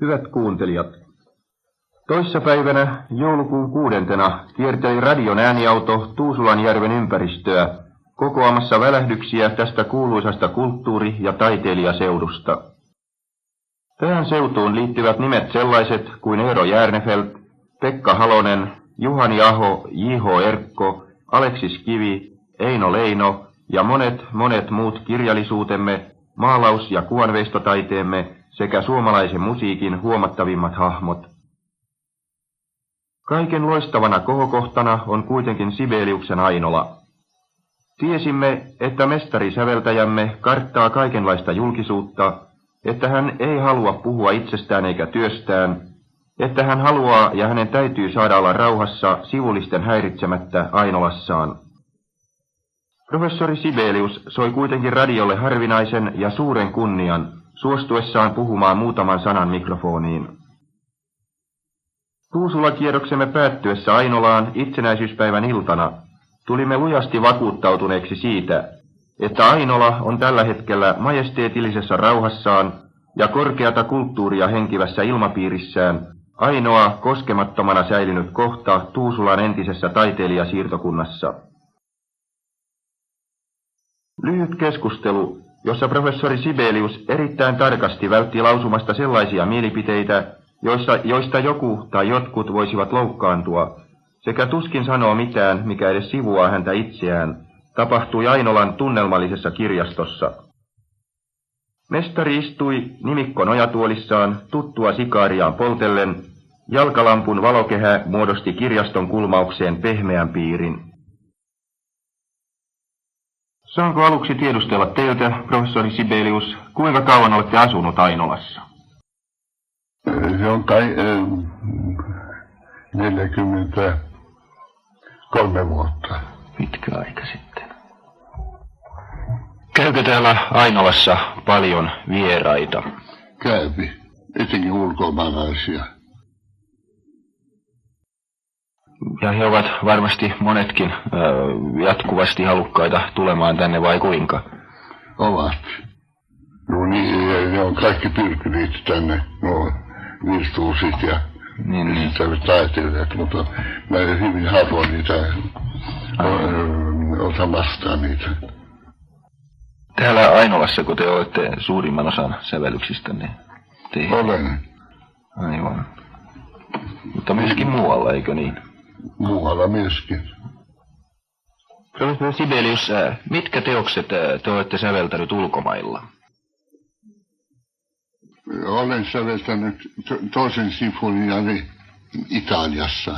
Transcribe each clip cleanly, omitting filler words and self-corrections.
Hyvät kuuntelijat, toissapäivänä joulukuun 6. kierteli radion ääniauto Tuusulanjärven ympäristöä kokoamassa välähdyksiä tästä kuuluisasta kulttuuri- ja taiteilijaseudusta. Tähän seutuun liittyvät nimet sellaiset kuin Eero Järnefelt, Pekka Halonen, Juhani Aho, J.H. Erkko, Aleksis Kivi, Eino Leino ja monet muut kirjallisuutemme, maalaus- ja kuvanveistotaiteemme sekä suomalaisen musiikin huomattavimmat hahmot. Kaiken loistavana kohokohtana on kuitenkin Sibeliuksen Ainola. Tiesimme, että mestarisäveltäjämme karttaa kaikenlaista julkisuutta, että hän ei halua puhua itsestään eikä työstään, että hän haluaa ja hänen täytyy saada olla rauhassa sivullisten häiritsemättä Ainolassaan. Professori Sibelius soi kuitenkin radiolle harvinaisen ja suuren kunnian suostuessaan puhumaan muutaman sanan mikrofoniin. Tuusula-kierroksemme päättyessä Ainolaan itsenäisyyspäivän iltana tulimme lujasti vakuuttautuneeksi siitä, että Ainola on tällä hetkellä majesteetillisessa rauhassaan ja korkeata kulttuuria henkivässä ilmapiirissään ainoa koskemattomana säilynyt kohta Tuusulan entisessä taiteilijasiirtokunnassa. Lyhyt keskustelu, jossa professori Sibelius erittäin tarkasti vältti lausumasta sellaisia mielipiteitä, joista joku tai jotkut voisivat loukkaantua, sekä tuskin sanoo mitään, mikä edes sivuaa häntä itseään, tapahtui Ainolan tunnelmallisessa kirjastossa. Mestari istui nimikko nojatuolissaan tuttua sikaariaan poltellen, jalkalampun valokehä muodosti kirjaston kulmaukseen pehmeän piirin. Saanko aluksi tiedustella teiltä, professori Sibelius, kuinka kauan olette asunut Ainolassa? Se on kai 43 vuotta. Pitkä aika sitten. Käykö täällä Ainolassa paljon vieraita? Käypi, etenkin ulkomaalaisia. Ja he ovat varmasti monetkin jatkuvasti halukkaita tulemaan tänne, vai kuinka? Ovat. No niin, ne on kaikki pyrkineet tänne, nuo virtuusit ja niin. taiteilijat, mutta mä hyvin harvoin niitä otan vastaan niitä. Täällä Ainolassa, kun te olette suurimman osan sävellyksistänne tehneet? Olen. Aivan. Mutta myöskin muualla, eikö niin? Muualla myöskin. Professori Sibelius, mitkä teokset te olette säveltänyt ulkomailla? Olen säveltänyt toisen sinfoniani Italiassa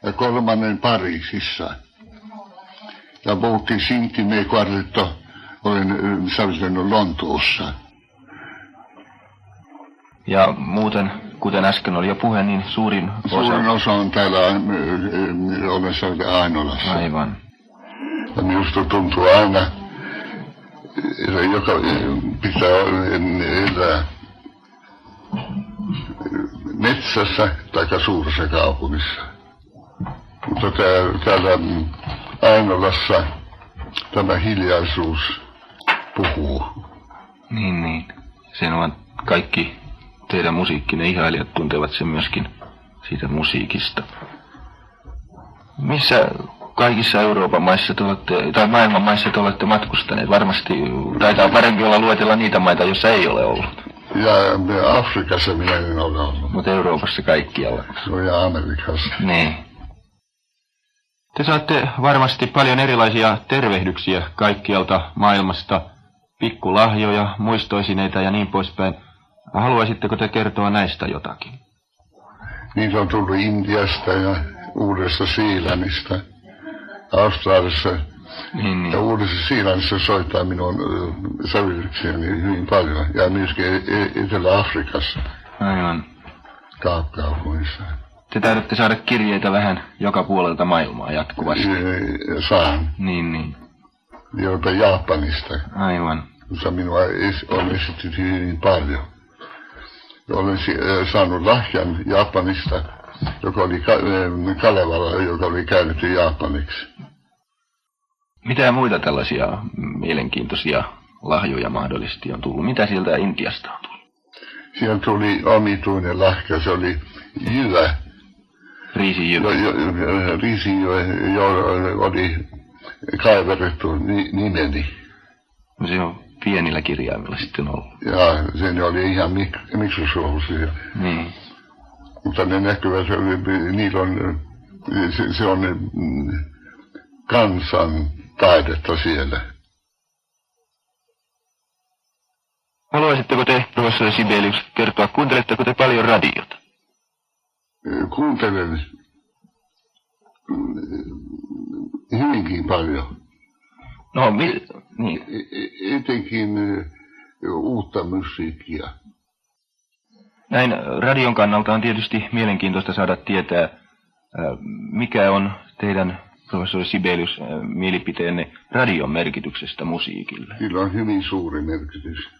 ja kolmannen Pariisissa. Ja Boutin Sintime Quartetto olen säveltänyt Lontoossa. Ja muuten, kuten äsken oli jo puhe, niin suurin osa on täällä, olen säveltänyt Ainolassa. Aivan. Ja minusta tuntuu aina, joka pitää elää metsässä tai suuressa kaupungissa. Mutta täällä Ainolassa tämä hiljaisuus puhuu. Niin. Sen ovat kaikki teidän musiikkinne ihailijat tuntevat sen myöskin siitä musiikista. Missä kaikissa Euroopan maissa te olette, tai maailman maissa te olette matkustaneet? Varmasti taitaa parempi olla luetella niitä maita, joissa ei ole ollut. Ja Afrikassa minä en ole ollut. Mutta Euroopassa kaikkialla. No ja Amerikassa. Niin. Te saatte varmasti paljon erilaisia tervehdyksiä kaikkialta maailmasta, pikkulahjoja, muistoesineitä ja niin poispäin. Haluaisitteko te kertoa näistä jotakin? Niitä on tullut Intiasta ja Uudesta-Seelannista, Australiassa. Niin. Ja Uudessa-Seelannissa soittaa minun sävellyksiäni hyvin paljon. Ja myöskin Etelä-Afrikassa. Aivan. Kaupungissa. Te täydytte saada kirjeitä vähän joka puolelta maailmaa jatkuvasti. Saan. Niin. Jopa Japanista. Aivan. Mutta minua on esitetty hyvin paljon. Olen saanut lahjan Japanista, joka oli Kalevala, joka oli käännetty japaniksi. Mitä muita tällaisia mielenkiintoisia lahjoja mahdollisesti on tullut? Mitä sieltä Intiasta on tullut? Siellä tuli omituinen lahka, se oli jyvä. Riisijyvä. Riisijyvä, jolla oli kaiverrettu nimeni. No se on pienillä kirjaimilla sitten ollut. Ja se oli ihan mikrosuoluisia. Niin. Mutta ne näkyvät, niillä on, se on kansan taidetta siellä. Haluaisitteko te, professori Sibelius, kertoa, kuunteletteko te paljon radiota? Kuuntelen hyvinkin paljon. No, niin. Etenkin uutta musiikkia. Näin radion kannalta on tietysti mielenkiintoista saada tietää, mikä on teidän, professori Sibelius, mielipiteenne radion merkityksestä musiikille. Sillä on hyvin suuri merkitys.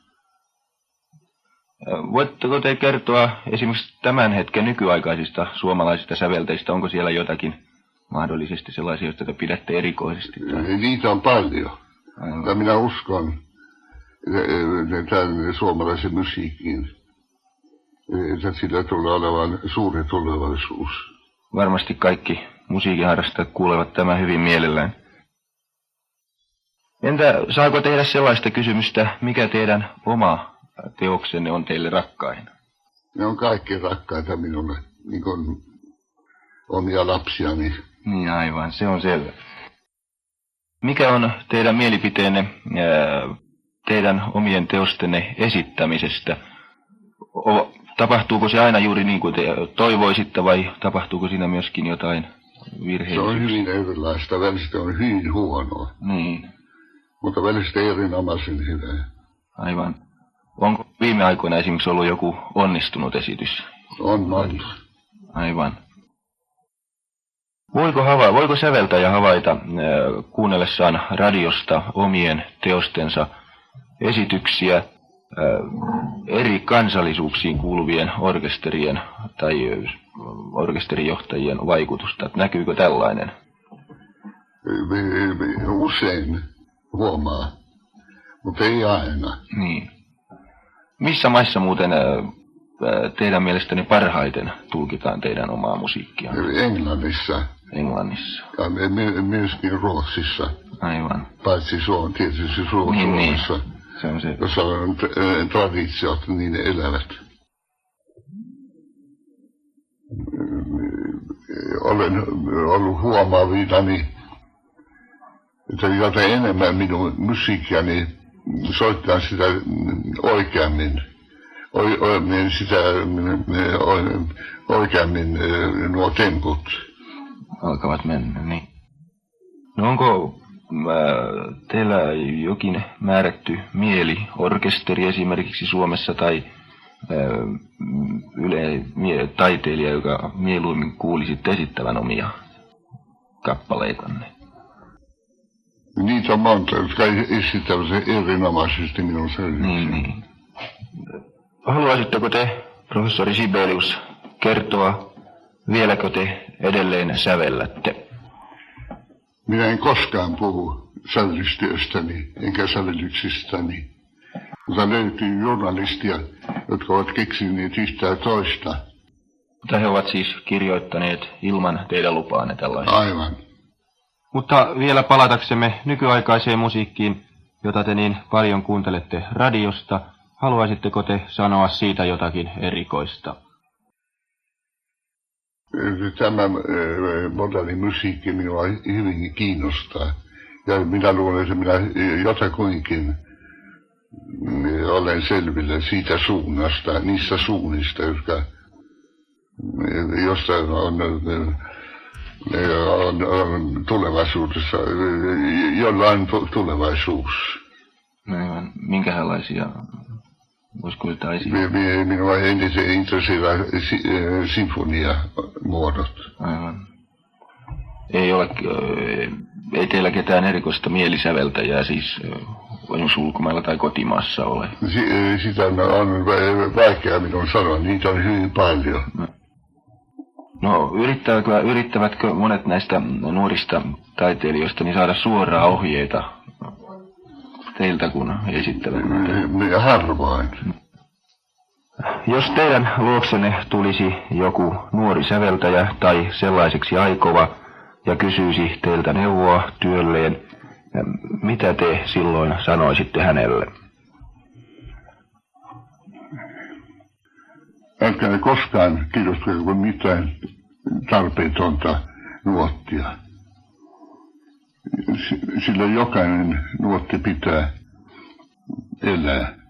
Voitteko te kertoa esimerkiksi tämän hetken nykyaikaisista suomalaisista sävelteistä? Onko siellä jotakin mahdollisesti sellaisia, joista te pidätte erikoisesti? Niitä on paljon. Ja minä uskon tämän suomalaisen musiikkiin, että sillä tulee olevan suuri tulevaisuus. Varmasti kaikki musiikinharrastajat kuulevat tämän hyvin mielellään. Entä saako tehdä sellaista kysymystä, mikä teidän oma teoksenne on teille rakkain? Ne on kaikki rakkaita minulle, niin kuin omia lapsiani. Niin aivan, se on selvä. Mikä on teidän mielipiteenne teidän omien teostenne esittämisestä? Tapahtuuko se aina juuri niin kuin te toivoisitte vai tapahtuuko siinä myöskin jotain virheitä? Se on hyvin erilaista, välistä on hyvin huonoa. Niin. Mutta välistä erinomaisen hyvää. Aivan. Onko viime aikoina esimerkiksi ollut joku onnistunut esitys? On monta. Aivan. Voiko säveltäjä havaita kuunnellessaan radiosta omien teostensa esityksiä eri kansallisuuksiin kuuluvien orkesterien tai orkesterijohtajien vaikutusta? Näkyykö tällainen? Usein huomaa, mutta ei aina. Niin. Missä maissa muuten teidän mielestäni parhaiten tulkitaan teidän omaa musiikkia? Englannissa. Englannissa. Ja myöskin Ruotsissa. Aivan. Paitsi tietysti Suomessa. Niin. Se on se. Jossa on traditiot niin elävät. Olen ollut huomaavinani, että jota enemmän minun musiikkiani soittaa sitä oikeammin. Oikeammin nuo temput. Alkavat mennä, niin. No onko teillä jokin määrätty mieliorkesteri esimerkiksi Suomessa tai taiteilija, joka mieluummin kuulisitte esittävän omia kappaleitanne? Niitä on monta, jotka esittävät erinomaisesti minun selvitykseni. Niin. Haluaisitteko te, professori Sibelius, kertoa, vieläkö te edelleen sävellätte? Minä en koskaan puhu sävellystyöstäni enkä sävellyksistäni, mutta löytyy journalistia, jotka ovat keksineet yhtään toista. Mutta he ovat siis kirjoittaneet ilman teidän lupaanne tällaista. Aivan. Mutta vielä palataksemme nykyaikaiseen musiikkiin, jota te niin paljon kuuntelette radiosta, haluaisitteko te sanoa siitä jotakin erikoista? Tämä moderni musiikki minua hyvin kiinnostaa. Ja minä luulen, että minä jotakuinkin olen selvillä siitä suunnasta, niistä suunnista, josta on tulevaisuudessa, jolla on tulevaisuus. Aivan. Minkälaisia? Voisiko jotain esiin? Minua eniten interesseraa sinfoniamuodot. Aivan. Ei teillä ketään erikoista mielisäveltäjää siis ulkomailla tai kotimaassa ole? Sitä on vaikea minun sanoa, niitä on hyvin paljon. No, yrittävätkö monet näistä nuorista taiteilijoista niin saada suoraa ohjeita teiltä, kun he esittävät? Harvoin. Jos teidän luoksenne tulisi joku nuori säveltäjä tai sellaiseksi aikova ja kysyisi teiltä neuvoa työlleen, mitä te silloin sanoisitte hänelle? Älkää koskaan kirjoittako mitään tarpeetonta nuottia. Sillä jokainen nuotti pitää elää.